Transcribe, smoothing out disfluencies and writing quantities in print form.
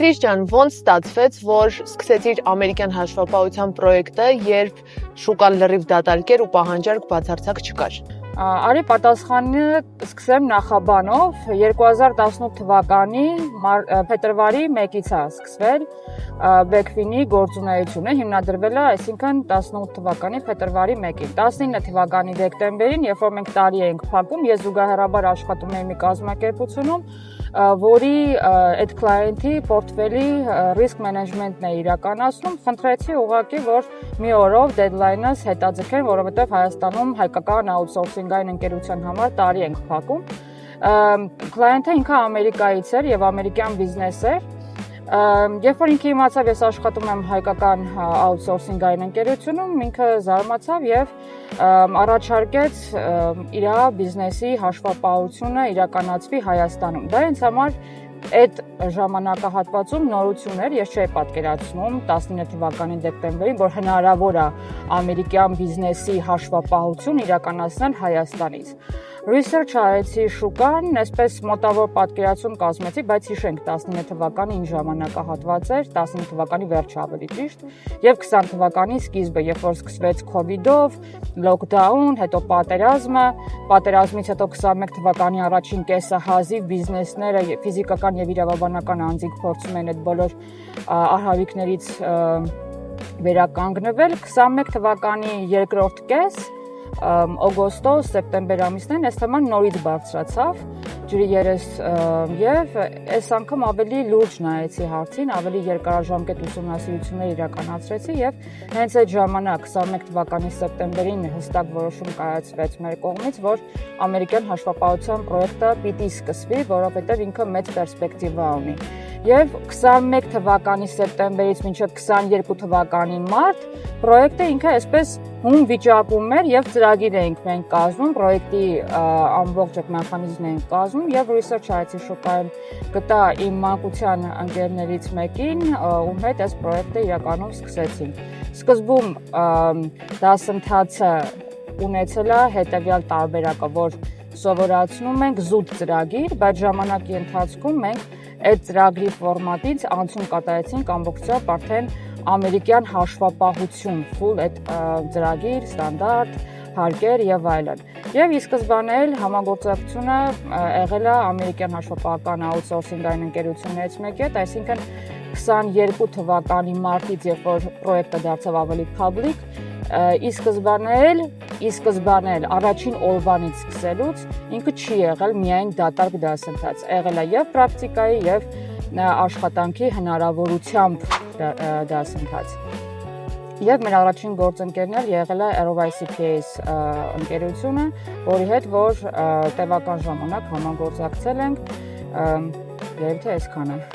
Քրիս ջան, ոնց ստացվեց, որ սկսեցիր ամերիկյան հաշվապահության պրոյեկտը, երբ շուկան լրիվ դատարկեր ու պահանջարկ բացարձակ չկար։ Արի պատասխանը սկսեմ նախաբանով 2018 թվականի փետրվարի 1-ից է սկսվել Backfin-ի գործունեությունը, հիմնադրվել է, այսինքն 18 թվականի փետրվարի 1-ին, 19 թվականի դեկտեմբերին, երբ որ մենք տարի ենք փակում, ես զուգահեռաբար աշխատում եմ մի կազմակերպությունում, որի այդ կլայենտի պորտֆելի risk management-ն է իրականացնում, խնդրեցի ուղղակի, որ մի օրով deadline-ս հետաձգեն, որովհետև Հայաստանում հայկական outsourcing-ային ընկերության համար տարի ենք փակում։ Կլայենտը ինքը Ամերիկայից էր եւ ամերիկյան բիզնես էր։ Երբ որ ինքը իմացավ, ես աշխատում եմ հայկական outsourcing-ային ընկերությունում, ինքը զարմացավ եւ առաջարկեց իր բիզնեսի հաշվապահությունը իրականացվի Հայաստանում։ Դա ինձ համար այդ ժամանակահատվածում նորություն էր, ես չէի պատկերացնում 19 թվականի դեկտեմբերին, որ հնարավոր է ամերիկյան բիզնեսի հաշվապահություն իրականացնել Հայաստանից։ Research արեցի շուկան, այսպես մոտավոր պատկերացում կազմեցի, բայց հիշենք 19 թվականի ինչ ժամանակահատված էր, 19 թվականի վերջը ավելի ճիշտ, եւ 20 թվականի սկիզբը, երբ որ սկսվեց COVID-ով, lockdown, հետո պատերազմից հետո 21 թվականի առաջին կեսը հազիվ բիզնեսները, ֆիզիկական եւ իրավաբանական անձինք փորձում են այդ բոլոր արհավիկներից վերականգնվել, 21 թվականի երկրորդ կես օգոստոս, սեպտեմբեր ամիսներին այս թեման նորից բարձրացավ ջրի երես եւ այս անգամ ավելի լուրջ նայեցի հարցին, ավելի երկարաժամկետ ուսումնասիրություններ իրականացրեցի եւ հենց այդ ժամանակ 21 թվականի սեպտեմբերին հստակ որոշում կայացվեց մեր կողմից, որ ամերիկյան հաշվապահության պրոյեկտը պիտի սկսվի, որովհետեւ ինքը մեծ պերսպեկտիվա ունի։ Եվ 21 թվականի սեպտեմբերից մինչև 22 թվականի մարտ պրոյեկտը ինքը այսպես հում վիճակում էր եւ ծրագիր էինք մենք կազմում, պրոյեկտի ամբողջ այդ մեխանիզմն էինք կազմում եւ research արեցի շուկայում գտա իմ մանկության ընկերներից մեկին, ում հետ այս պրոյեկտը իրականում սկսեցինք։ Սկզբում դասընթացը ունեցել է հետեւյալ տարբերակը, որ սովորացնում ենք զուտ ծրագիր, բայց ժամանակի ընթացքում մենք այդ ծրագրի ֆորմատից անցում կատարեցինք ամբողջությամբ արդեն ամերիկյան հաշվապահություն, full այդ ծրագիր, ստանդարտ, հարկեր եւ այլն։ Եվ ի սկզբանե էլ համագործակցությունը եղել է ամերիկյան հաշվապահական outsourcing-ային ընկերություններից մեկի հետ, այսինքն 22 թվականի մարտից, երբ որ պրոյեկտը դարձավ ավելի public, ի սկզբանե էլ առաջին օրվանից սկսելուց ինքը չի եղել միայն դատարկ դասընթաց, եղել է եւ պրակտիկայի եւ աշխատանքի հնարավորությամբ դասընթաց։ Եվ մեր առաջին գործընկերն էլ եղել է ROICPA-ից ընկերությունը, որի հետ որ տևական ժամանակ համագործակցել ենք, երբ թե այսքանը։